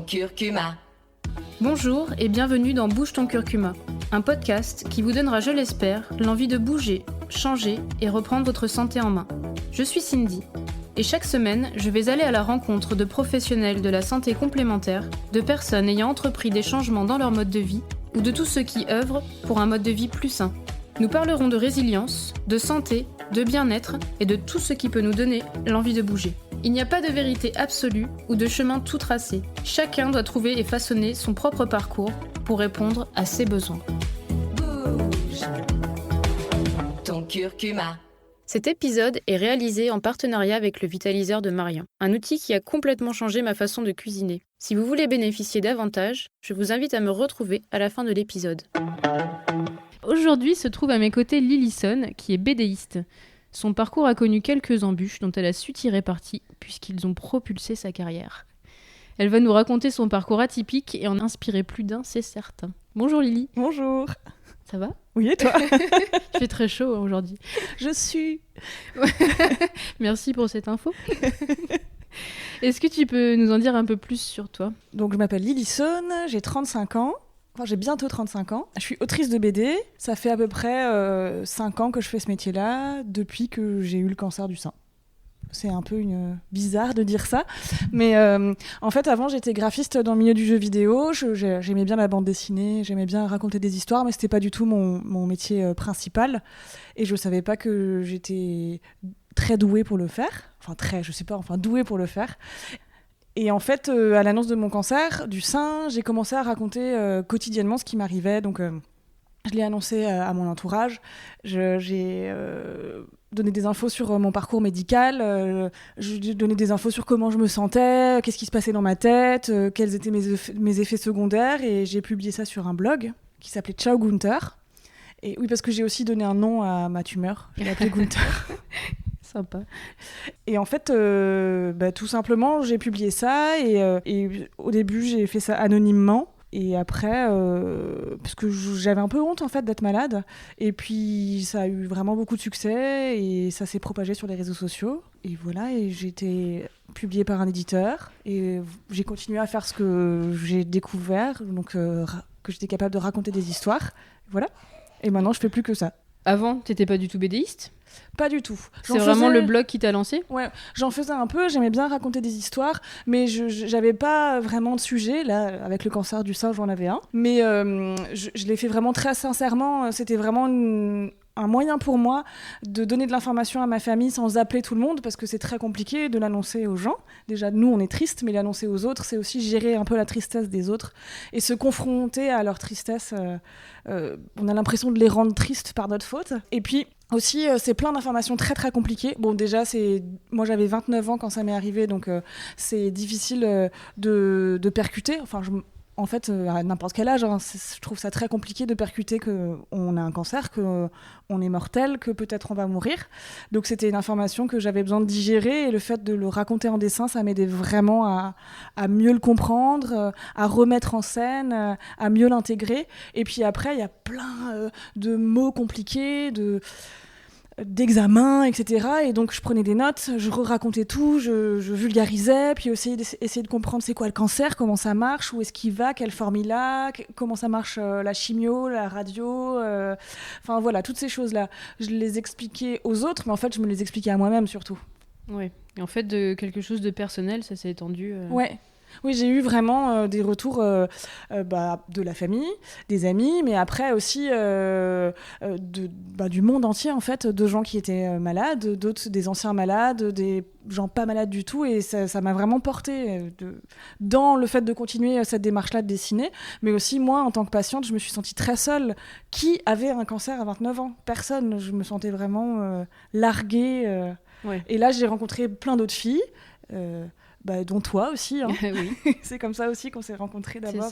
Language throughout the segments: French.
curcuma. Bonjour et bienvenue dans Bouge ton curcuma, un podcast qui vous donnera, je l'espère, l'envie de bouger, changer et reprendre votre santé en main. Je suis Cindy et chaque semaine, je vais aller à la rencontre de professionnels de la santé complémentaire, de personnes ayant entrepris des changements dans leur mode de vie ou de tous ceux qui œuvrent pour un mode de vie plus sain. Nous parlerons de résilience, de santé, de bien-être et de tout ce qui peut nous donner l'envie de bouger. Il n'y a pas de vérité absolue ou de chemin tout tracé. Chacun doit trouver et façonner son propre parcours pour répondre à ses besoins. Bouge ton curcuma. Cet épisode est réalisé en partenariat avec le Vitaliseur de Marien, un outil qui a complètement changé ma façon de cuisiner. Si vous voulez bénéficier davantage, je vous invite à me retrouver à la fin de l'épisode. Aujourd'hui se trouve à mes côtés Lillison, qui est BDiste. Son parcours a connu quelques embûches dont elle a su tirer parti, puisqu'ils ont propulsé sa carrière. Elle va nous raconter son parcours atypique et en inspirer plus d'un, c'est certain. Bonjour Lily. Bonjour. Ça va ? Oui, et toi ? Il fait très chaud aujourd'hui. Je suis. Merci pour cette info. Est-ce que tu peux nous en dire un peu plus sur toi ? Donc, je m'appelle Lillison, j'ai 35 ans. Enfin, j'ai bientôt 35 ans. Je suis autrice de BD. Ça fait à peu près 5 ans que je fais ce métier-là, depuis que j'ai eu le cancer du sein. C'est un peu bizarre de dire ça. Mais en fait, avant, j'étais graphiste dans le milieu du jeu vidéo. J'aimais bien la bande dessinée, j'aimais bien raconter des histoires, mais c'était pas du tout mon métier principal. Et je savais pas que j'étais très douée pour le faire. Douée pour le faire. Et en fait, à l'annonce de mon cancer du sein, j'ai commencé à raconter quotidiennement ce qui m'arrivait. Donc, je l'ai annoncé à mon entourage. J'ai donné des infos sur mon parcours médical. J'ai donné des infos sur comment je me sentais, qu'est-ce qui se passait dans ma tête, quels étaient mes effets secondaires. Et j'ai publié ça sur un blog qui s'appelait Ciao Gunther. Et oui, parce que j'ai aussi donné un nom à ma tumeur. Je l'ai appelé Gunther. Sympa. Et en fait, tout simplement, j'ai publié ça et au début, j'ai fait ça anonymement. Et après, parce que j'avais un peu honte en fait d'être malade. Et puis, ça a eu vraiment beaucoup de succès et ça s'est propagé sur les réseaux sociaux. Et voilà, et j'ai été publiée par un éditeur. Et j'ai continué à faire ce que j'ai découvert, donc que j'étais capable de raconter des histoires. Voilà. Et maintenant, je fais plus que ça. Avant, t'étais pas du tout BDiste ? Pas du tout. C'est vraiment le blog qui t'a lancé ? Ouais, j'en faisais un peu, j'aimais bien raconter des histoires, mais j'avais pas vraiment de sujet. Là, avec le cancer du sein, j'en avais un. Mais je l'ai fait vraiment très sincèrement. C'était vraiment un moyen pour moi de donner de l'information à ma famille sans appeler tout le monde, parce que c'est très compliqué de l'annoncer aux gens. Déjà, nous, on est tristes, mais l'annoncer aux autres, c'est aussi gérer un peu la tristesse des autres et se confronter à leur tristesse. On a l'impression de les rendre tristes par notre faute. Et puis, aussi, c'est plein d'informations très très compliquées. Bon, déjà, moi j'avais 29 ans quand ça m'est arrivé, donc c'est difficile de percuter. Enfin, en fait, à n'importe quel âge, je trouve ça très compliqué de percuter qu'on a un cancer, qu'on est mortel, que peut-être on va mourir. Donc c'était une information que j'avais besoin de digérer, et le fait de le raconter en dessin, ça m'aidait vraiment à mieux le comprendre, à remettre en scène, à mieux l'intégrer. Et puis après, il y a plein de mots compliqués, d'examens, etc. Et donc je prenais des notes, je racontais tout, je vulgarisais, puis essayer de comprendre c'est quoi le cancer, comment ça marche, où est-ce qu'il va, quelle forme il a, comment ça marche la chimio, la radio, enfin voilà, toutes ces choses-là. Je les expliquais aux autres, mais en fait je me les expliquais à moi-même surtout. Ouais. Et en fait, de quelque chose de personnel, ça s'est étendu. Ouais. Oui, j'ai eu vraiment des retours de la famille, des amis, mais après aussi du monde entier, en fait, de gens qui étaient malades, d'autres des anciens malades, des gens pas malades du tout, et ça m'a vraiment portée dans le fait de continuer cette démarche-là de dessiner, mais aussi moi, en tant que patiente, je me suis sentie très seule. Qui avait un cancer à 29 ans ? Personne. Je me sentais vraiment larguée. Ouais. Et là, j'ai rencontré plein d'autres filles, dont toi aussi. Hein. Oui. C'est comme ça aussi qu'on s'est rencontrés d'abord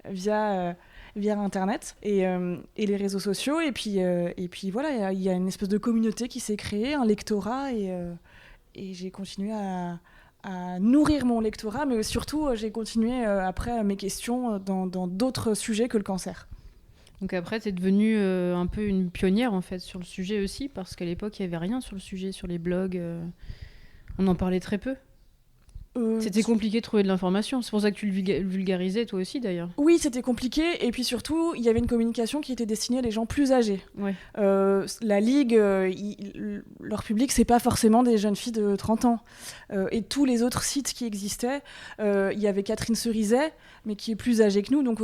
via Internet et les réseaux sociaux. Et puis voilà, il y a une espèce de communauté qui s'est créée, un lectorat. Et j'ai continué à nourrir mon lectorat, mais surtout, j'ai continué après mes questions dans d'autres sujets que le cancer. Donc après, t'es devenue un peu une pionnière en fait sur le sujet aussi, parce qu'à l'époque, il n'y avait rien sur le sujet, sur les blogs. On en parlait très peu. C'était compliqué de trouver de l'information. C'est pour ça que tu le vulgarisais toi aussi d'ailleurs. Oui, c'était compliqué. Et puis surtout, il y avait une communication qui était destinée à des gens plus âgés. Ouais. La Ligue, leur public, c'est pas forcément des jeunes filles de 30 ans. Et tous les autres sites qui existaient, il y avait Catherine Cerizet, mais qui est plus âgée que nous. Donc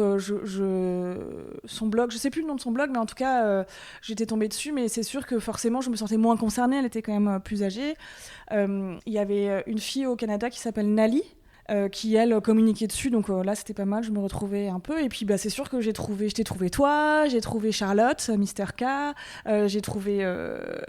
son blog, je sais plus le nom de son blog, mais en tout cas, j'étais tombée dessus. Mais c'est sûr que forcément, je me sentais moins concernée. Elle était quand même plus âgée. Il y avait une fille au Canada qui s'appelle Nali, qui elle communiquait dessus, donc là c'était pas mal, je me retrouvais un peu. Et puis c'est sûr que je t'ai trouvé toi, j'ai trouvé Charlotte, Mister K, j'ai trouvé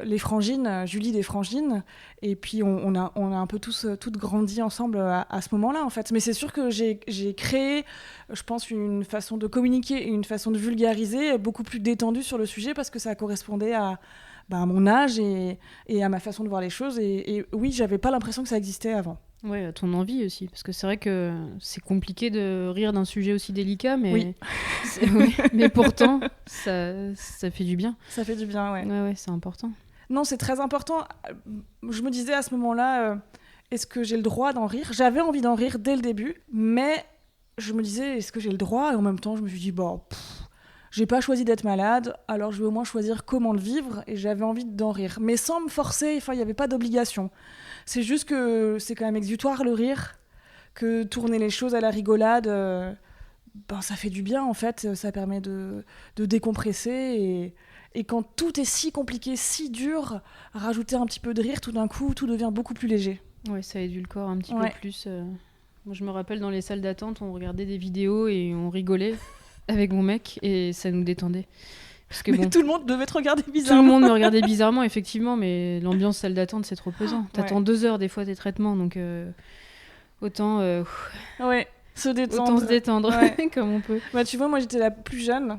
les Frangines, Julie des Frangines, et puis on a un peu toutes grandi ensemble à ce moment-là en fait. Mais c'est sûr que j'ai créé, je pense, une façon de communiquer et une façon de vulgariser beaucoup plus détendue sur le sujet, parce que ça correspondait à mon âge et à ma façon de voir les choses. Et oui, j'avais pas l'impression que ça existait avant. Ouais, à ton envie aussi, parce que c'est vrai que c'est compliqué de rire d'un sujet aussi délicat, mais, oui. Mais pourtant, ça fait du bien. Ça fait du bien, ouais. Ouais, c'est important. Non, c'est très important. Je me disais à ce moment-là, est-ce que j'ai le droit d'en rire ? J'avais envie d'en rire dès le début, mais je me disais, est-ce que j'ai le droit ? Et en même temps, je me suis dit, j'ai pas choisi d'être malade, alors je vais au moins choisir comment le vivre, et j'avais envie d'en rire. Mais sans me forcer, il n'y avait pas d'obligation. C'est juste que c'est quand même exutoire le rire, que tourner les choses à la rigolade, ça fait du bien en fait, ça permet de décompresser. Et quand tout est si compliqué, si dur, rajouter un petit peu de rire, tout d'un coup, tout devient beaucoup plus léger. Ouais, ça édulcore un petit peu plus. Moi, je me rappelle dans les salles d'attente, on regardait des vidéos et on rigolait avec mon mec et ça nous détendait. Parce que tout le monde devait te regarder bizarrement. Tout le monde me regardait bizarrement, effectivement, mais l'ambiance salle d'attente, c'est trop pesant. T'attends 2 heures des fois tes traitements, donc autant se détendre. Autant se détendre comme on peut. Tu vois, moi j'étais la plus jeune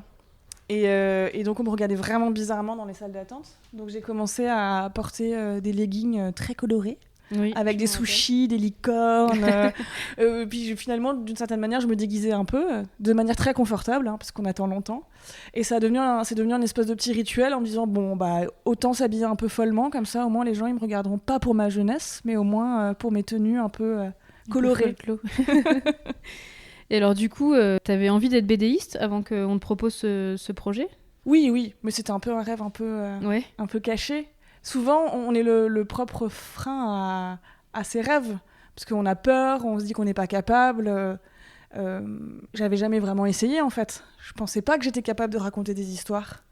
et donc on me regardait vraiment bizarrement dans les salles d'attente. Donc j'ai commencé à porter des leggings très colorés. Oui, avec des sushis, des licornes. Puis finalement, d'une certaine manière, je me déguisais un peu, de manière très confortable, parce qu'on attend longtemps. Et c'est devenu un espèce de petit rituel en me disant, autant s'habiller un peu follement, comme ça, au moins les gens, ils me regarderont pas pour ma jeunesse, mais au moins pour mes tenues un peu colorées. Et alors du coup, t'avais envie d'être BDiste avant qu'on te propose ce projet ? Oui, mais c'était un peu un rêve un peu caché. Souvent, on est le propre frein à ses rêves, parce qu'on a peur, on se dit qu'on n'est pas capable. J'avais jamais vraiment essayé, en fait. Je pensais pas que j'étais capable de raconter des histoires.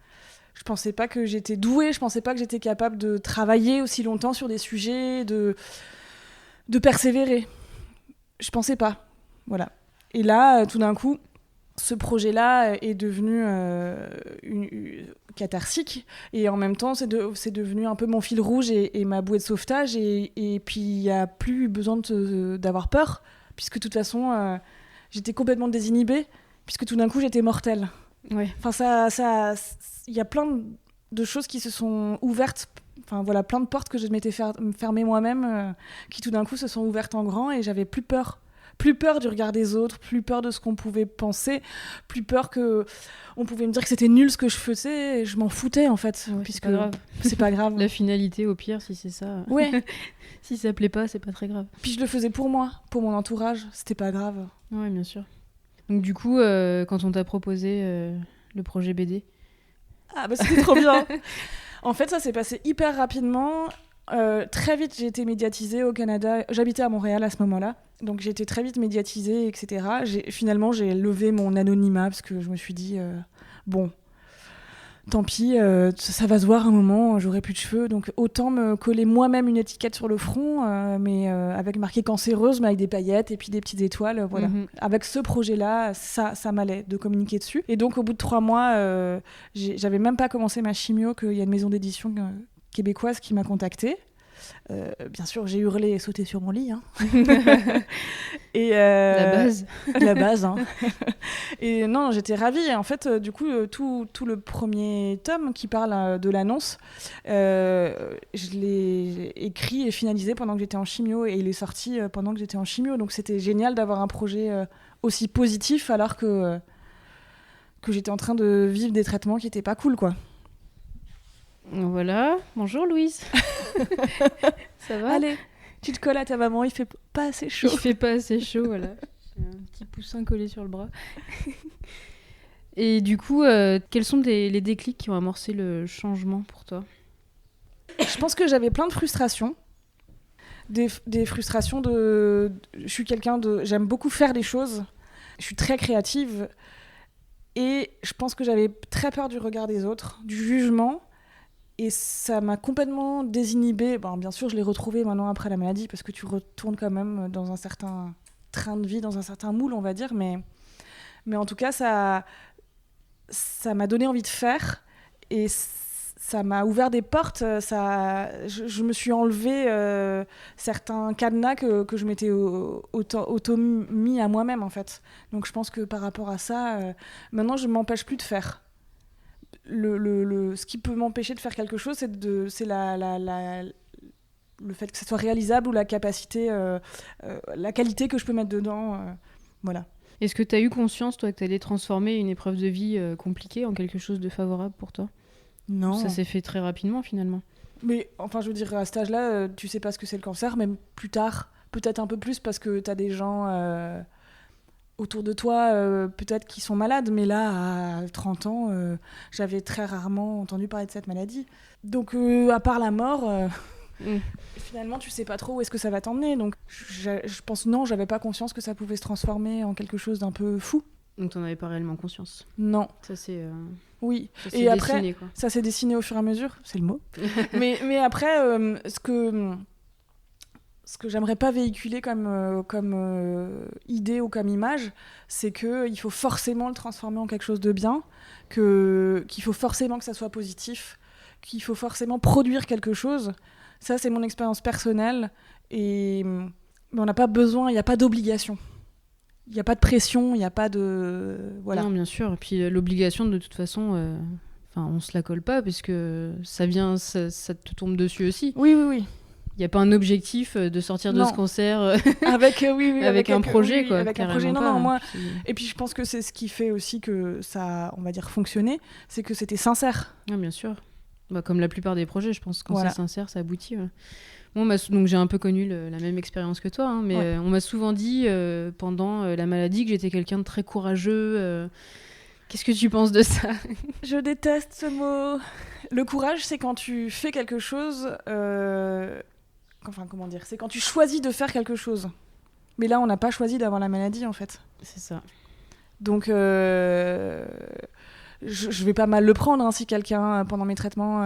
Je pensais pas que j'étais douée, je pensais pas que j'étais capable de travailler aussi longtemps sur des sujets, de persévérer. Je pensais pas, voilà. Et là, tout d'un coup, ce projet-là est devenu catharsique, et en même temps c'est devenu un peu mon fil rouge et ma bouée de sauvetage, et puis il n'y a plus besoin d'avoir peur, puisque de toute façon j'étais complètement désinhibée, puisque tout d'un coup j'étais mortelle. Enfin, il y a plein de choses qui se sont ouvertes, plein de portes que je m'étais fermées moi-même, qui tout d'un coup se sont ouvertes en grand, et j'avais plus peur du regard des autres, plus peur de ce qu'on pouvait penser, plus peur qu'on pouvait me dire que c'était nul ce que je faisais, et je m'en foutais en fait, puisque c'est pas grave. La finalité au pire, si c'est ça. Ouais. Si ça plaît pas, c'est pas très grave. Puis je le faisais pour moi, pour mon entourage, c'était pas grave. Ouais, bien sûr. Donc du coup, quand on t'a proposé le projet BD... c'était trop bien. En fait, ça s'est passé hyper rapidement. Très vite, j'ai été médiatisée au Canada. J'habitais à Montréal à ce moment-là, donc j'ai été très vite médiatisée, etc. Finalement, j'ai levé mon anonymat parce que je me suis dit, tant pis, ça va se voir un moment, j'aurai plus de cheveux, donc autant me coller moi-même une étiquette sur le front, mais avec marqué cancéreuse, mais avec des paillettes et puis des petites étoiles, voilà. Mm-hmm. Avec ce projet-là, ça m'allait de communiquer dessus. Et donc, au bout de 3 mois, j'avais même pas commencé ma chimio qu'il y a une maison d'édition québécoise qui m'a contactée. Bien sûr, j'ai hurlé et sauté sur mon lit. Et la base. Et non, j'étais ravie. En fait, du coup, tout le premier tome qui parle de l'annonce, je l'ai écrit et finalisé pendant que j'étais en chimio, et il est sorti pendant que j'étais en chimio. Donc c'était génial d'avoir un projet aussi positif alors que j'étais en train de vivre des traitements qui étaient pas cool, quoi. Voilà, bonjour Louise. Ça va ? Allez, Tu te colles à ta maman, il fait pas assez chaud. Il fait pas assez chaud, voilà. J'ai un petit poussin collé sur le bras. Et du coup, quels sont les déclics qui ont amorcé le changement pour toi ? Je pense que j'avais plein de frustrations. Des frustrations de... Je suis quelqu'un de... J'aime beaucoup faire des choses. Je suis très créative. Et je pense que j'avais très peur du regard des autres, du jugement. Et ça m'a complètement désinhibée. Bon, bien sûr, je l'ai retrouvée maintenant après la maladie, parce que tu retournes quand même dans un certain train de vie, dans un certain moule, on va dire. Mais en tout cas, ça m'a donné envie de faire. Et ça m'a ouvert des portes. Je me suis enlevé certains cadenas que je m'étais auto-mis à moi-même, en fait. Donc je pense que par rapport à ça, maintenant, je ne m'empêche plus de faire. Ce qui peut m'empêcher de faire quelque chose, c'est le fait que ça soit réalisable ou la capacité, la qualité que je peux mettre dedans. Voilà. Est-ce que tu as eu conscience, toi, que tu allais transformer une épreuve de vie compliquée en quelque chose de favorable pour toi ? Non. Ça s'est fait très rapidement, finalement. Mais enfin, je veux dire, à cet âge-là, tu sais pas ce que c'est le cancer, même plus tard, peut-être un peu plus, parce que tu as des gens autour de toi, peut-être qui sont malades, mais là, à 30 ans, j'avais très rarement entendu parler de cette maladie. Donc, à part la mort, finalement, tu sais pas trop où est-ce que ça va t'emmener. Donc, je pense, non, j'avais pas conscience que ça pouvait se transformer en quelque chose d'un peu fou. Donc, t'en avais pas réellement conscience ? Non. Ça, c'est... Oui, ça s'est et après, dessiné, quoi. ça s'est dessiné au fur et à mesure, c'est le mot. mais après, ce que j'aimerais pas véhiculer comme idée ou comme image, c'est qu'il faut forcément le transformer en quelque chose de bien, qu'il faut forcément que ça soit positif, qu'il faut forcément produire quelque chose. Ça, c'est mon expérience personnelle, mais on n'a pas besoin, il n'y a pas d'obligation. Il n'y a pas de pression, il n'y a pas de... Voilà. Non, bien sûr. Et puis l'obligation, de toute façon, on se la colle pas, parce que ça te tombe dessus aussi. Oui. Il n'y a pas un objectif de sortir de ce cancer avec un projet, quoi. Avec un projet, pas, non, moi... Puis... Et puis je pense que c'est ce qui fait aussi que ça, on va dire, fonctionnait, c'est que c'était sincère. Ah, bien sûr. Bah, comme la plupart des projets, je pense, quand voilà. C'est sincère, ça aboutit. Ouais. Moi, donc j'ai un peu connu la même expérience que toi, hein, mais ouais. On m'a souvent dit pendant la maladie que j'étais quelqu'un de très courageux. Qu'est-ce que tu penses de ça ? Je déteste ce mot. Le courage, c'est quand tu fais quelque chose... Enfin, comment dire ? C'est quand tu choisis de faire quelque chose. Mais là, on n'a pas choisi d'avoir la maladie, en fait. C'est ça. Donc, je vais pas mal le prendre, hein, si quelqu'un, pendant mes traitements,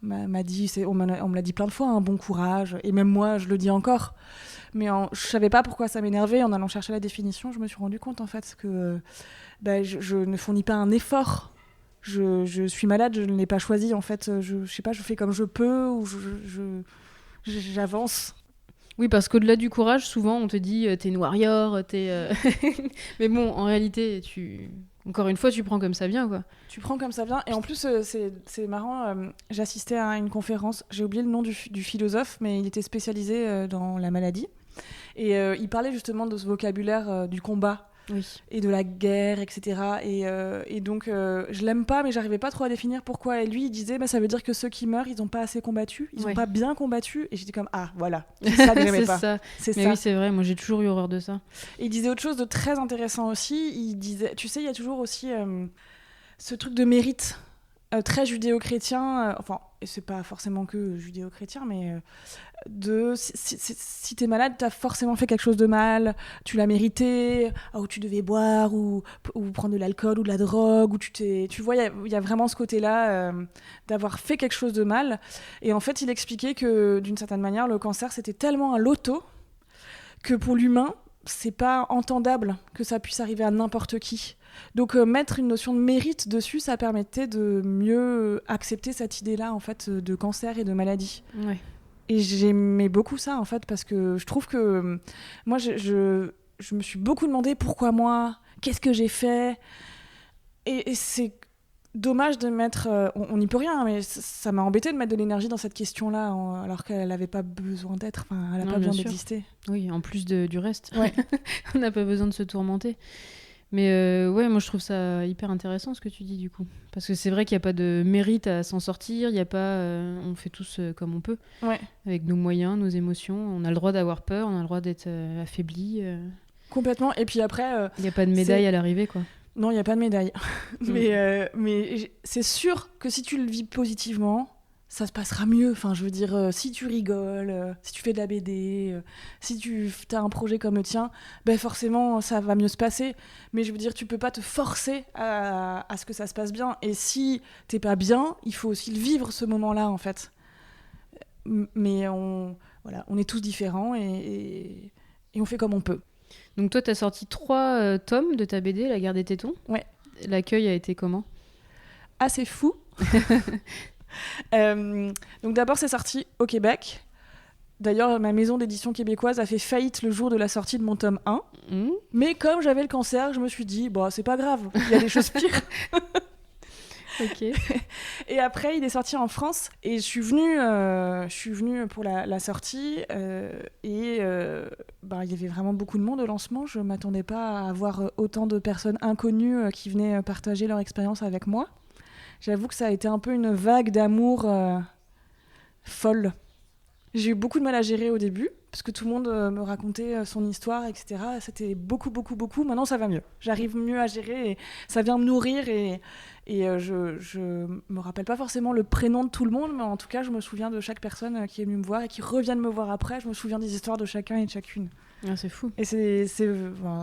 m'a dit... On me l'a dit plein de fois, bon courage. Et même moi, je le dis encore. Mais je savais pas pourquoi ça m'énervait. En allant chercher la définition, je me suis rendu compte, en fait, que je ne fournis pas un effort. Je suis malade, je ne l'ai pas choisi, en fait. Je sais pas, je fais comme je peux, ou j'avance. Oui, parce qu'au-delà du courage, souvent on te dit t'es une warrior, mais bon, en réalité, encore une fois, tu prends comme ça vient, quoi. Tu prends comme ça vient, et en plus, c'est marrant, j'assistais à une conférence, j'ai oublié le nom du philosophe, mais il était spécialisé dans la maladie, et il parlait justement de ce vocabulaire du combat. Oui. Et de la guerre, etc. Et donc, je l'aime pas, mais j'arrivais pas trop à définir pourquoi. Et lui, il disait, ça veut dire que ceux qui meurent, ils ont pas assez combattu, ils ont pas bien combattu. Et j'étais comme, voilà, c'est ça que j'aimais pas. Ça. C'est mais ça. Oui, c'est vrai, moi j'ai toujours eu horreur de ça. Et il disait autre chose de très intéressant aussi. Il disait, tu sais, il y a toujours aussi ce truc de mérite très judéo-chrétien, et c'est pas forcément que judéo-chrétien, mais si t'es malade, t'as forcément fait quelque chose de mal, tu l'as mérité, ou tu devais boire, ou prendre de l'alcool ou de la drogue, ou tu vois, il y a vraiment ce côté-là d'avoir fait quelque chose de mal. Et en fait, il expliquait que d'une certaine manière, le cancer, c'était tellement un loto que pour l'humain, c'est pas entendable que ça puisse arriver à n'importe qui. Donc mettre une notion de mérite dessus, ça permettait de mieux accepter cette idée-là, en fait, de cancer et de maladie. Ouais. Et j'aimais beaucoup ça, en fait, parce que je trouve que moi, je me suis beaucoup demandé pourquoi moi, qu'est-ce que j'ai fait, et c'est dommage de mettre... on n'y peut rien, mais ça m'a embêté de mettre de l'énergie dans cette question-là, alors qu'elle n'avait pas besoin d'être, elle n'a pas besoin d'exister. Oui, en plus du reste. Ouais. On n'a pas besoin de se tourmenter. Mais ouais, moi je trouve ça hyper intéressant ce que tu dis du coup. Parce que c'est vrai qu'il n'y a pas de mérite à s'en sortir, il y a pas, on fait tous comme on peut, avec nos moyens, nos émotions. On a le droit d'avoir peur, on a le droit d'être affaibli. Complètement. Et puis après... Il n'y a pas de médaille à l'arrivée, quoi. Non, il n'y a pas de médaille. Mais c'est sûr que si tu le vis positivement, ça se passera mieux. Enfin, je veux dire, si tu rigoles, si tu fais de la BD, si tu as un projet comme le tien, ben forcément, ça va mieux se passer. Mais je veux dire, tu peux pas te forcer à ce que ça se passe bien. Et si t'es pas bien, il faut aussi le vivre, ce moment-là, en fait. Mais on est tous différents et on fait comme on peut. Donc toi, t'as sorti 3 tomes de ta BD, La guerre des tétons. Ouais. L'accueil a été comment ? Assez fou. Donc d'abord, c'est sorti au Québec. D'ailleurs, ma maison d'édition québécoise a fait faillite le jour de la sortie de mon tome 1. Mais comme j'avais le cancer, je me suis dit, bon, c'est pas grave, il y a des choses pires. Ok. Et après, il est sorti en France et je suis venue pour la sortie il y avait vraiment beaucoup de monde au lancement. Je m'attendais pas à avoir autant de personnes inconnues qui venaient partager leur expérience avec moi. J'avoue que ça a été un peu une vague d'amour folle. J'ai eu beaucoup de mal à gérer au début, parce que tout le monde me racontait son histoire, etc. C'était beaucoup. Maintenant, ça va mieux. J'arrive mieux à gérer et ça vient me nourrir. Et je me rappelle pas forcément le prénom de tout le monde, mais en tout cas, je me souviens de chaque personne qui est venue me voir et qui revient me voir après. Je me souviens des histoires de chacun et de chacune. Ah, c'est fou. Et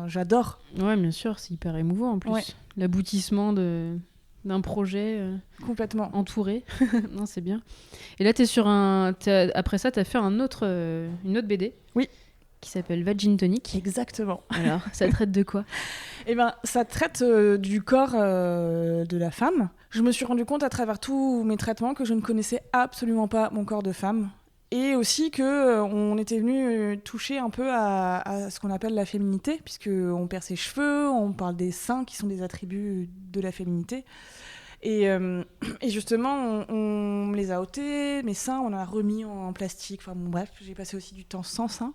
j'adore. Ouais, bien sûr, c'est hyper émouvant en plus. Ouais. L'aboutissement d'un projet complètement entouré. Non, c'est bien. Et là, après ça, tu as fait une autre BD. Oui. Qui s'appelle Vagin Tonic. Exactement. Alors, ça traite de quoi ? Eh ben, ça traite du corps de la femme. Je me suis rendu compte à travers tous mes traitements que je ne connaissais absolument pas mon corps de femme. Et aussi qu'on était venu toucher un peu à ce qu'on appelle la féminité, puisqu'on perd ses cheveux, on parle des seins qui sont des attributs de la féminité. Et justement, on me les a ôtés, mes seins, on en a remis en plastique. Enfin bon, bref, j'ai passé aussi du temps sans seins.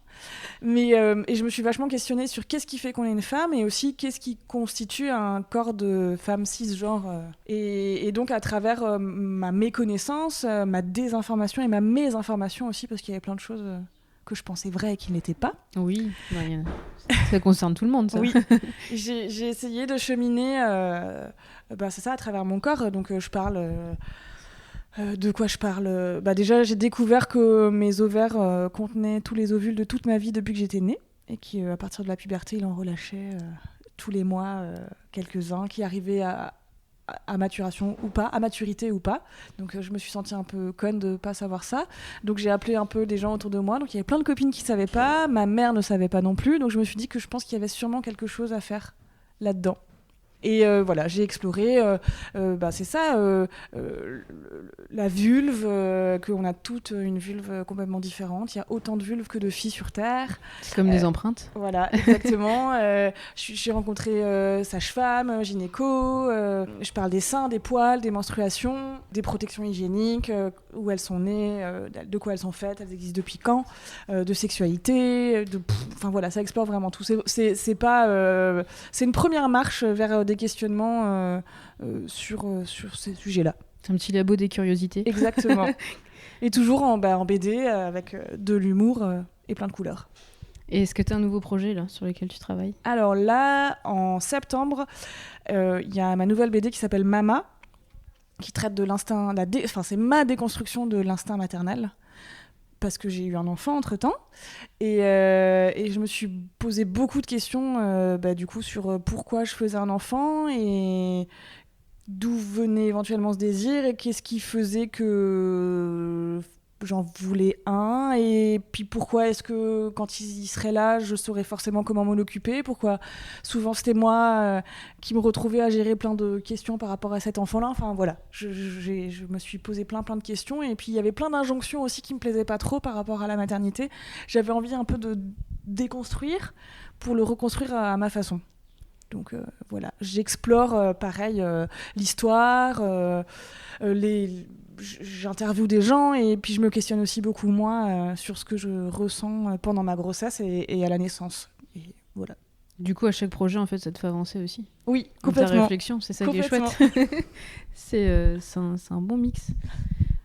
Et je me suis vachement questionnée sur qu'est-ce qui fait qu'on est une femme et aussi qu'est-ce qui constitue un corps de femme cisgenre. Et donc, à travers ma méconnaissance, ma désinformation et ma mésinformation aussi, parce qu'il y avait plein de choses que je pensais vraies et qui n'étaient pas. Oui, ça concerne tout le monde, ça. Oui, j'ai essayé de cheminer... c'est ça, à travers mon corps. Donc, je parle... de quoi je parle ? Déjà, j'ai découvert que mes ovaires contenaient tous les ovules de toute ma vie depuis que j'étais née. Et qu'à partir de la puberté, il en relâchait tous les mois quelques-uns qui arrivaient à maturation ou pas, à maturité ou pas. Donc, je me suis sentie un peu conne de ne pas savoir ça. Donc, j'ai appelé un peu des gens autour de moi. Donc, il y avait plein de copines qui ne savaient pas. Ma mère ne savait pas non plus. Donc, je me suis dit que je pense qu'il y avait sûrement quelque chose à faire là-dedans. Et j'ai exploré, c'est ça, la vulve, qu'on a toutes une vulve complètement différente. Il y a autant de vulves que de filles sur Terre. C'est comme des empreintes. Voilà, exactement. J'ai rencontré sage-femme, gynéco. Je parle des seins, des poils, des menstruations, des protections hygiéniques, où elles sont nées, de quoi elles sont faites, elles existent depuis quand, de sexualité. Ça explore vraiment tout. C'est une première marche vers des questionnements sur ces sujets-là. C'est un petit labo des curiosités. Exactement. Et toujours en BD avec de l'humour et plein de couleurs. Et est-ce que tu as un nouveau projet là, sur lequel tu travailles ? Alors là, en septembre, y a ma nouvelle BD qui s'appelle Mama, qui traite de l'instinct... c'est ma déconstruction de l'instinct maternel. Parce que j'ai eu un enfant entre-temps. Et je me suis posé beaucoup de questions du coup, sur pourquoi je faisais un enfant et d'où venait éventuellement ce désir et qu'est-ce qui faisait que j'en voulais un et puis pourquoi est-ce que quand il serait là je saurais forcément comment m'en occuper, pourquoi souvent c'était moi qui me retrouvais à gérer plein de questions par rapport à cet enfant-là. Enfin voilà, je me suis posé plein de questions et puis il y avait plein d'injonctions aussi qui me plaisaient pas trop par rapport à la maternité. J'avais envie un peu de déconstruire pour le reconstruire à ma façon. Donc j'explore pareil l'histoire, j'interviewe des gens et puis je me questionne aussi beaucoup moi sur ce que je ressens pendant ma grossesse et à la naissance. Et voilà. Du coup, à chaque projet, en fait, ça te fait avancer aussi. Oui, Dans ta complètement. réflexion, c'est ça qui est chouette. c'est un bon mix.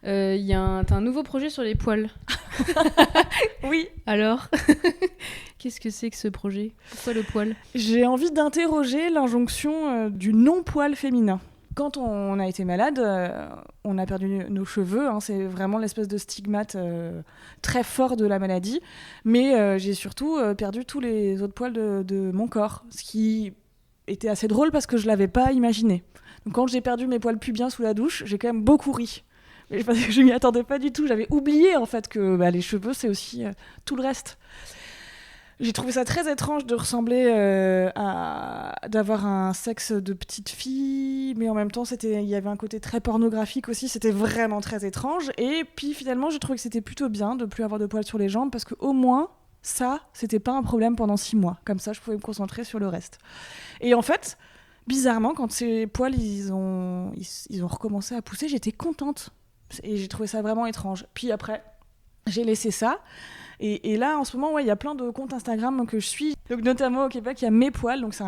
T'as un nouveau projet sur les poils. Oui. Alors, qu'est-ce que c'est que ce projet ? Pourquoi le poil ? J'ai envie d'interroger l'injonction du non-poil féminin. Quand on a été malade, on a perdu nos cheveux. C'est vraiment l'espèce de stigmate très fort de la maladie. Mais j'ai surtout perdu tous les autres poils de mon corps. Ce qui était assez drôle parce que je ne l'avais pas imaginé. Donc quand j'ai perdu mes poils pubiens sous la douche, j'ai quand même beaucoup ri. Mais parce que je m'y attendais pas du tout. J'avais oublié en fait que les cheveux, c'est aussi tout le reste. J'ai trouvé ça très étrange de ressembler d'avoir un sexe de petite fille, mais en même temps, il y avait un côté très pornographique aussi. C'était vraiment très étrange. Et puis finalement, j'ai trouvé que c'était plutôt bien de plus avoir de poils sur les jambes parce qu'au moins, ça, c'était pas un problème pendant 6 mois. Comme ça, je pouvais me concentrer sur le reste. Et en fait, bizarrement, quand ces poils, ils ont recommencé à pousser, j'étais contente. Et j'ai trouvé ça vraiment étrange. Puis après, j'ai laissé ça. Et là, en ce moment, il y a plein de comptes Instagram que je suis. Donc, notamment au Québec, il y a Mes Poils. Donc, c'est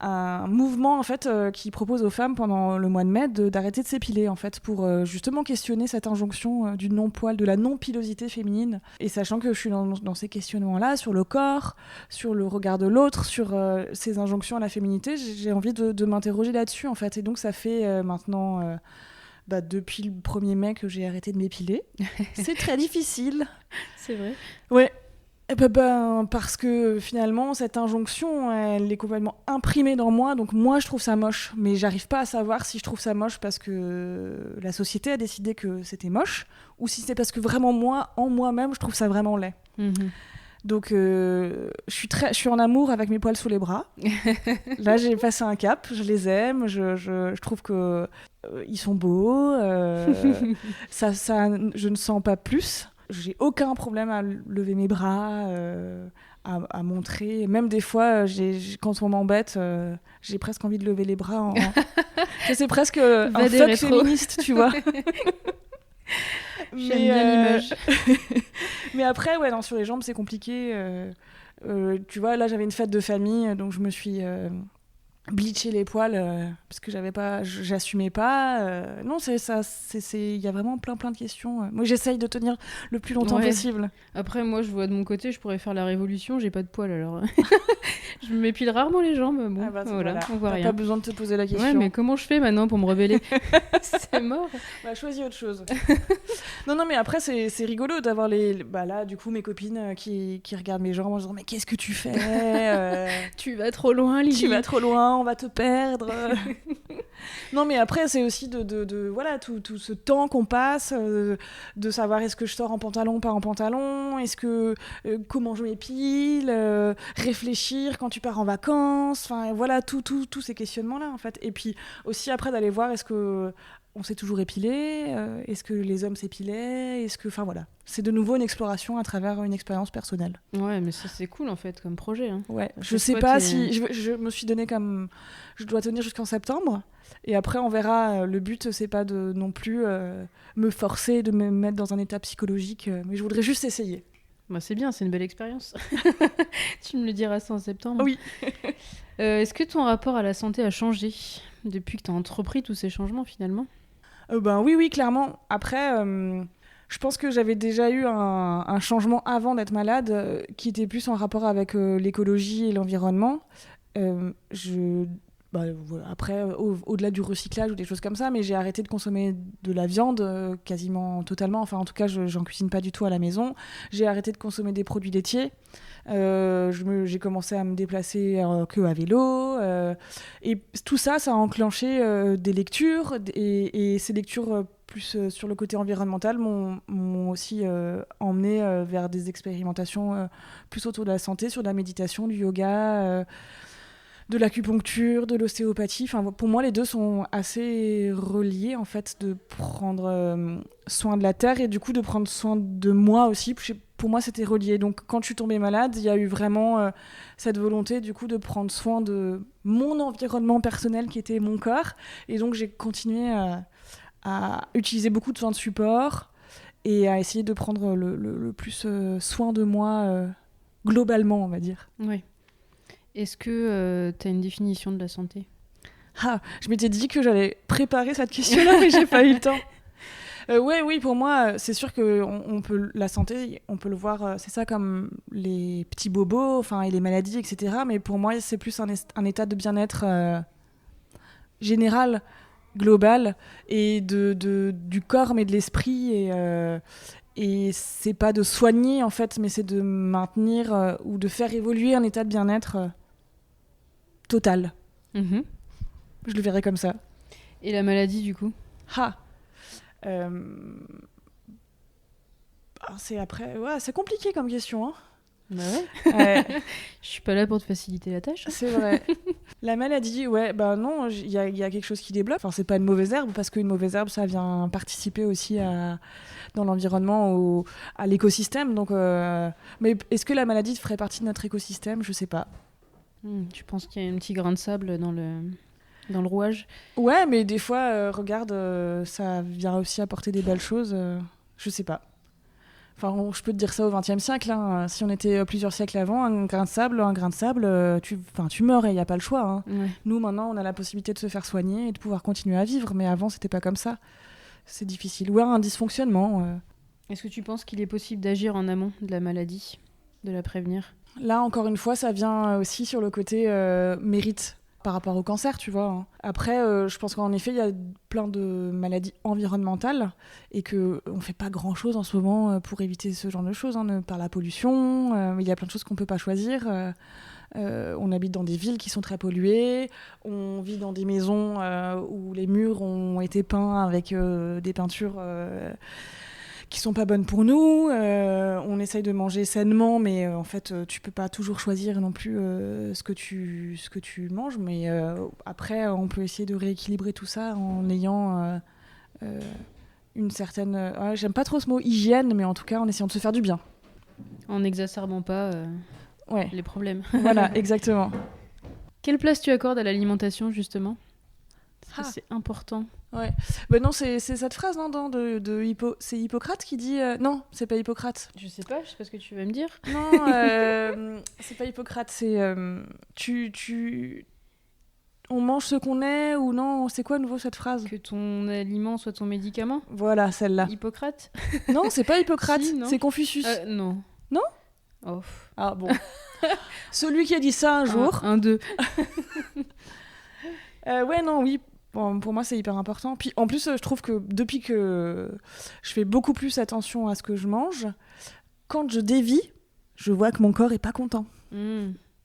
un mouvement en fait, qui propose aux femmes pendant le mois de mai d'arrêter de s'épiler en fait, pour justement questionner cette injonction du non-poil, de la non-pilosité féminine. Et sachant que je suis dans ces questionnements-là, sur le corps, sur le regard de l'autre, sur ces injonctions à la féminité, j'ai envie de m'interroger là-dessus en fait. Et donc, ça fait maintenant... depuis le 1er mai que j'ai arrêté de m'épiler. C'est très difficile. C'est vrai. Ouais. Parce que finalement, cette injonction, elle est complètement imprimée dans moi. Donc moi, je trouve ça moche. Mais j'arrive pas à savoir si je trouve ça moche parce que la société a décidé que c'était moche ou si c'est parce que vraiment moi, en moi-même, je trouve ça vraiment laid. Mm-hmm. Donc, je suis en amour avec mes poils sous les bras. Là, j'ai passé un cap. Je les aime. Je trouve que ils sont beaux. Ça, je ne sens pas plus. J'ai aucun problème à lever mes bras, à montrer. Même des fois, quand on m'embête, j'ai presque envie de lever les bras. C'est presque un fuck féministe, tu vois. J'aime bien l'image. Mais après, sur les jambes, c'est compliqué. Tu vois, là, j'avais une fête de famille, donc je me suis bleaché les poils parce que j'assumais pas. Non, c'est ça. Il y a vraiment plein de questions. Moi, j'essaye de tenir le plus longtemps possible. Après, moi, je vois de mon côté, je pourrais faire la révolution. J'ai pas de poils, alors je m'épile rarement les jambes. Bon, voilà, on voit rien. T'as pas besoin de te poser la question. Ouais, mais comment je fais maintenant pour me rebeller? C'est mort. Choisis autre chose. Non, mais après, c'est rigolo d'avoir là, du coup, mes copines qui regardent mes jambes en disant « Mais qu'est-ce que tu fais Tu vas trop loin, Lily. Tu vas trop loin, on va te perdre. » Non, mais après, c'est aussi voilà, tout ce temps qu'on passe, de savoir est-ce que je sors en pantalon, pas en pantalon, est-ce que comment je m'épile, réfléchir quand tu pars en vacances, enfin voilà, tous ces questionnements-là en fait. Et puis aussi après d'aller voir est-ce que on s'est toujours épilé, est-ce que les hommes s'épilaient, enfin voilà. C'est de nouveau une exploration à travers une expérience personnelle. Ouais, mais ça c'est cool en fait comme projet. Hein. Ouais, je sais pas si je me suis donné comme je dois tenir jusqu'en septembre. Et après, on verra. Le but, c'est pas de non plus me forcer, de me mettre dans un état psychologique. Mais je voudrais juste essayer. C'est bien, c'est une belle expérience. Tu me le diras ça en septembre. Oui. Est-ce que ton rapport à la santé a changé depuis que tu as entrepris tous ces changements, finalement ? Oui, clairement. Après, je pense que j'avais déjà eu un changement avant d'être malade qui était plus en rapport avec l'écologie et l'environnement. Après, au-delà du recyclage ou des choses comme ça, mais j'ai arrêté de consommer de la viande quasiment totalement. Enfin, en tout cas, j'en cuisine pas du tout à la maison. J'ai arrêté de consommer des produits laitiers. J'ai commencé à me déplacer que à vélo. Et tout ça, ça a enclenché des lectures. Et ces lectures plus sur le côté environnemental m'ont aussi emmené vers des expérimentations plus autour de la santé, sur de la méditation, du yoga... de l'acupuncture, de l'ostéopathie. Enfin, pour moi, les deux sont assez reliés, en fait, de prendre soin de la terre et du coup de prendre soin de moi aussi. Pour moi, c'était relié. Donc, quand je suis tombée malade, il y a eu vraiment cette volonté, du coup, de prendre soin de mon environnement personnel qui était mon corps. Et donc, j'ai continué à utiliser beaucoup de soins de support et à essayer de prendre le plus soin de moi globalement, on va dire. Oui. Est-ce que tu as une définition de la santé ? Ah, je m'étais dit que j'allais préparer cette question-là, mais j'ai pas eu le temps. Oui, pour moi, c'est sûr que on peut, la santé, on peut le voir, c'est ça comme les petits bobos, et les maladies, etc. Mais pour moi, c'est plus un état de bien-être général, global, et du corps, mais de l'esprit. Et c'est pas de soigner, en fait, mais c'est de maintenir ou de faire évoluer un état de bien-être total. Mhm. Je le verrais comme ça. Et la maladie, du coup ? C'est après... Ouais, c'est compliqué comme question, hein. Bah ouais. Ouais. Je suis pas là pour te faciliter la tâche. C'est vrai. La maladie, ouais, non, il y a quelque chose qui débloque. C'est pas une mauvaise herbe, parce qu'une mauvaise herbe, ça vient participer aussi dans l'environnement, à l'écosystème. Donc, mais est-ce que la maladie ferait partie de notre écosystème ? Je sais pas. Tu penses qu'il y a un petit grain de sable dans le rouage ? Ouais, mais des fois, regarde, ça vient aussi apporter des belles choses. Je sais pas. Je peux te dire ça au XXe siècle. Hein. Si on était plusieurs siècles avant, un grain de sable, tu meurs et il n'y a pas le choix. Hein. Ouais. Nous, maintenant, on a la possibilité de se faire soigner et de pouvoir continuer à vivre. Mais avant, c'était pas comme ça. C'est difficile. Ou un dysfonctionnement. Est-ce que tu penses qu'il est possible d'agir en amont de la maladie, de la prévenir ? Là, encore une fois, ça vient aussi sur le côté mérite. Par rapport au cancer, tu vois. Hein. Après, je pense qu'en effet, il y a plein de maladies environnementales et qu'on ne fait pas grand-chose en ce moment pour éviter ce genre de choses, hein, par la pollution. Il y a plein de choses qu'on ne peut pas choisir. On habite dans des villes qui sont très polluées. On vit dans des maisons où les murs ont été peints avec des peintures... qui sont pas bonnes pour nous, on essaye de manger sainement, mais en fait tu peux pas toujours choisir non plus ce que tu manges, mais après on peut essayer de rééquilibrer tout ça en ayant une certaine, j'aime pas trop ce mot hygiène, mais en tout cas en essayant de se faire du bien. En n'exacerbant pas les problèmes. Voilà, exactement. Quelle place tu accordes à l'alimentation justement ? C'est important. Ouais. Non, c'est cette phrase, non, c'est Hippocrate qui dit... Non, c'est pas Hippocrate. Je sais pas ce que tu vas me dire. Non, c'est pas Hippocrate, c'est... On mange ce qu'on est, ou non, c'est quoi à nouveau cette phrase ? Que ton aliment soit ton médicament ? Voilà, celle-là. Hippocrate ? Non, c'est pas Hippocrate, Si, non. C'est Confucius. Non. Non ? Oh. Ah bon. Celui qui a dit ça un jour... Un, deux. Oui. Bon, pour moi, c'est hyper important. Puis, en plus, je trouve que depuis que je fais beaucoup plus attention à ce que je mange, quand je dévie, je vois que mon corps est pas content.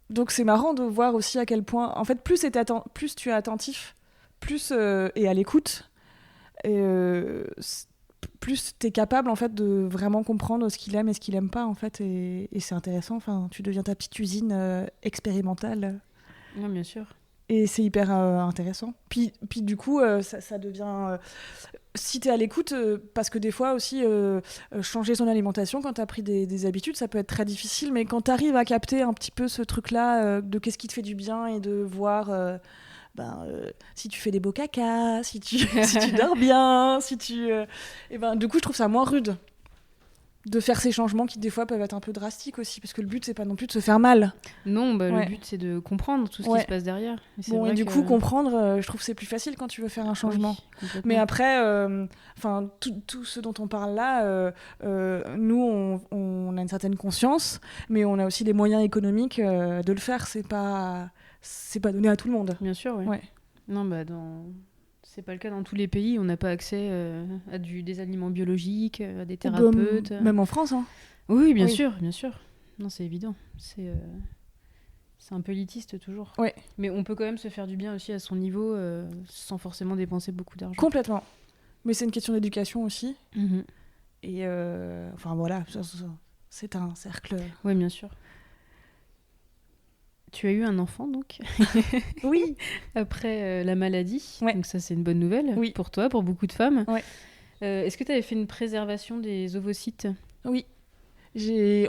Donc, c'est marrant de voir aussi à quel point... En fait, plus tu es attentif, plus et à l'écoute, plus tu es capable, en fait, de vraiment comprendre ce qu'il aime et ce qu'il aime pas, en fait. Et c'est intéressant. Tu deviens ta petite usine expérimentale. Oui, bien sûr. Et c'est hyper intéressant. Puis du coup, ça devient... si tu es à l'écoute, parce que des fois aussi, changer son alimentation, quand tu as pris des habitudes, ça peut être très difficile. Mais quand tu arrives à capter un petit peu ce truc-là, de qu'est-ce qui te fait du bien et de voir si tu fais des beaux cacas, si tu dors bien, du coup, je trouve ça moins rude de faire ces changements qui des fois peuvent être un peu drastiques aussi, parce que le but c'est pas non plus de se faire mal. Non, le but c'est de comprendre tout ce qui se passe derrière. Et du coup comprendre, je trouve que c'est plus facile quand tu veux faire un changement. Oui, mais après, tout ce dont on parle là, nous on a une certaine conscience, mais on a aussi les moyens économiques de le faire. C'est pas donné à tout le monde. Bien sûr, oui. Ouais. Non, c'est pas le cas dans tous les pays. On n'a pas accès à des aliments biologiques, à des thérapeutes. Même en France, hein. Oui, bien sûr. Non, c'est évident. C'est un peu élitiste toujours. Ouais. Mais on peut quand même se faire du bien aussi à son niveau, sans forcément dépenser beaucoup d'argent. Complètement. Mais c'est une question d'éducation aussi. Mm-hmm. Et voilà, c'est un cercle. Oui, bien sûr. Tu as eu un enfant, donc. Oui. Après la maladie. Ouais. Donc ça, c'est une bonne nouvelle pour toi, pour beaucoup de femmes. Ouais. Est-ce que tu avais fait une préservation des ovocytes ? Oui.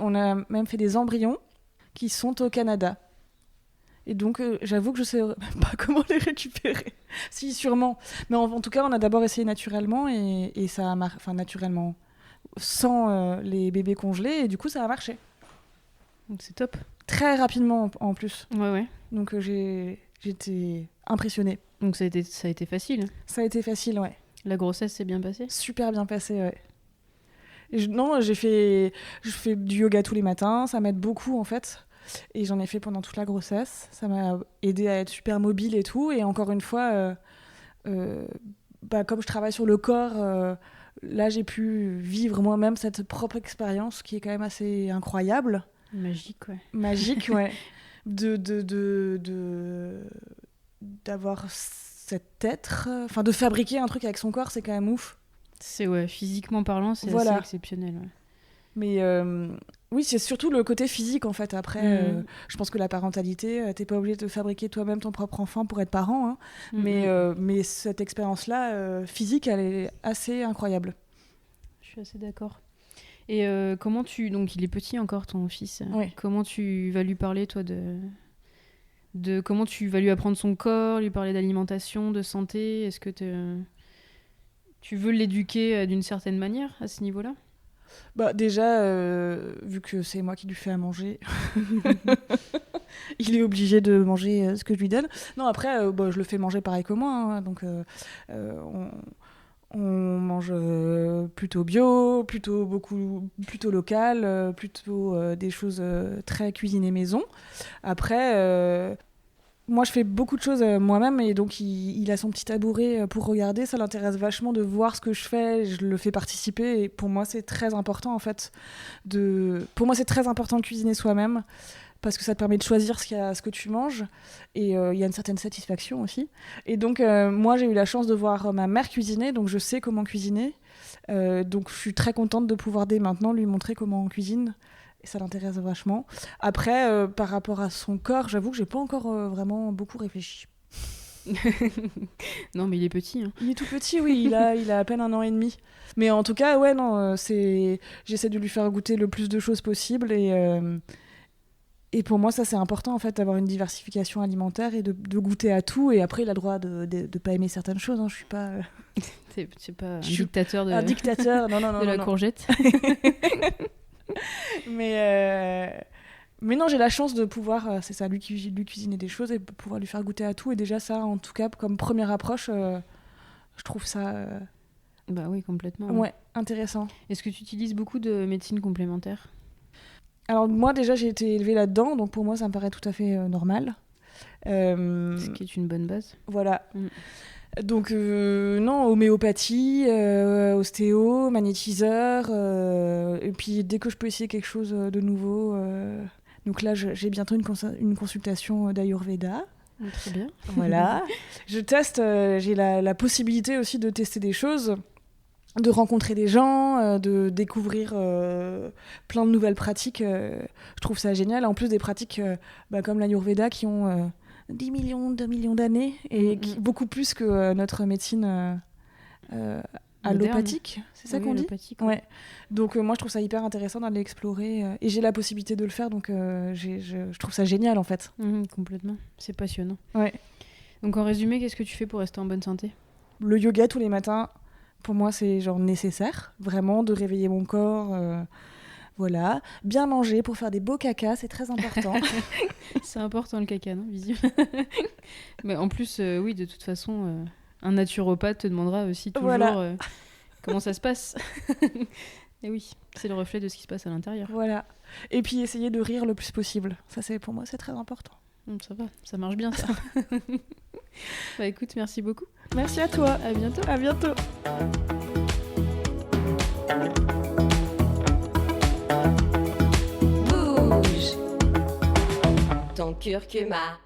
On a même fait des embryons qui sont au Canada. Et donc, j'avoue que je sais même pas comment les récupérer. Si, sûrement. Mais en tout cas, on a d'abord essayé naturellement et ça a marché. Enfin, naturellement, sans les bébés congelés. Et du coup, ça a marché. Donc c'est top. très rapidement en plus. Ouais. Donc j'étais impressionnée. Donc ça a été facile. Ça a été facile, ouais. La grossesse s'est bien passée? Super bien passé, ouais. Je fais du yoga tous les matins, ça m'aide beaucoup en fait. Et j'en ai fait pendant toute la grossesse. Ça m'a aidé à être super mobile et tout. Et encore une fois, comme je travaille sur le corps, là j'ai pu vivre moi-même cette propre expérience qui est quand même assez incroyable. Magique, ouais. Magique, ouais. D'avoir cet être, enfin de fabriquer un truc avec son corps, c'est quand même ouf. C'est physiquement parlant, c'est assez exceptionnel. Ouais. Mais oui, c'est surtout le côté physique en fait. Après, je pense que la parentalité, t'es pas obligé de fabriquer toi-même ton propre enfant pour être parent, hein. Mais cette expérience-là, physique, elle est assez incroyable. Je suis assez d'accord. Et comment donc il est petit encore ton fils. Oui. Comment tu vas lui parler toi de comment tu vas lui apprendre son corps, lui parler d'alimentation, de santé? Est-ce que tu veux l'éduquer d'une certaine manière à ce niveau-là? Bah déjà, vu que c'est moi qui lui fais à manger, il est obligé de manger ce que je lui donne. Non, après, je le fais manger pareil que moi, hein, donc on mange plutôt bio, plutôt local, plutôt des choses très cuisinées maison. Après, moi je fais beaucoup de choses moi-même et donc il a son petit tabouret pour regarder. Ça l'intéresse vachement de voir ce que je fais. Je le fais participer et pour moi c'est très important en fait. Pour moi c'est très important de cuisiner soi-même. Parce que ça te permet de choisir ce que tu manges et il y a une certaine satisfaction aussi. Et donc moi j'ai eu la chance de voir ma mère cuisiner, donc je sais comment cuisiner. Donc je suis très contente de pouvoir dès maintenant lui montrer comment on cuisine et ça l'intéresse vachement. Après par rapport à son corps, j'avoue que j'ai pas encore vraiment beaucoup réfléchi. Non mais il est petit. Hein. Il est tout petit, oui, il a à peine 1 an et demi. Mais en tout cas ouais non, j'essaie de lui faire goûter le plus de choses possible et pour moi, ça, c'est important, en fait, d'avoir une diversification alimentaire et de goûter à tout. Et après, il a le droit de pas aimer certaines choses. Hein. Je suis pas... C'est pas un dictateur de... Un dictateur, non, de la courgette. Mais non, j'ai la chance de pouvoir, c'est ça, lui cuisiner des choses et pouvoir lui faire goûter à tout. Et déjà, ça, en tout cas, comme première approche, je trouve ça... Bah oui, complètement. Ouais, intéressant. Est-ce que tu utilises beaucoup de médecine complémentaire ? Alors moi déjà j'ai été élevée là-dedans, donc pour moi ça me paraît tout à fait normal. Ce qui est une bonne base. Voilà. Donc non, homéopathie, ostéo, magnétiseur, et puis dès que je peux essayer quelque chose de nouveau, donc là j'ai bientôt une consultation d'Ayurveda. Très bien. Voilà. Je teste, j'ai la possibilité aussi de tester des choses, de rencontrer des gens, de découvrir plein de nouvelles pratiques. Je trouve ça génial. En plus des pratiques comme l'Ayurveda qui ont 2 millions d'années et beaucoup plus que notre médecine allopathique. C'est ça qu'on dit ? Ouais. Donc moi je trouve ça hyper intéressant d'aller explorer et j'ai la possibilité de le faire donc je trouve ça génial en fait. Complètement. C'est passionnant. Ouais. Donc en résumé, qu'est-ce que tu fais pour rester en bonne santé ? Le yoga tous les matins. Pour moi, c'est genre nécessaire, vraiment, de réveiller mon corps. Voilà. Bien manger pour faire des beaux cacas, c'est très important. C'est important le caca, non ? Visible. Mais en plus, oui, de toute façon, un naturopathe te demandera aussi toujours comment ça se passe. Et oui, c'est le reflet de ce qui se passe à l'intérieur. Voilà. Et puis essayer de rire le plus possible. Ça, pour moi, c'est très important. Ça va, ça marche bien, ça. Bah écoute, merci beaucoup. Merci à toi. À bientôt. À bientôt. Bouge ton curcuma.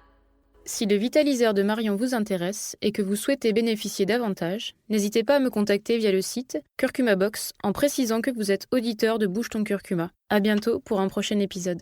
Si le vitaliseur de Marion vous intéresse et que vous souhaitez bénéficier davantage, n'hésitez pas à me contacter via le site Curcuma Box en précisant que vous êtes auditeur de Bouge ton curcuma. À bientôt pour un prochain épisode.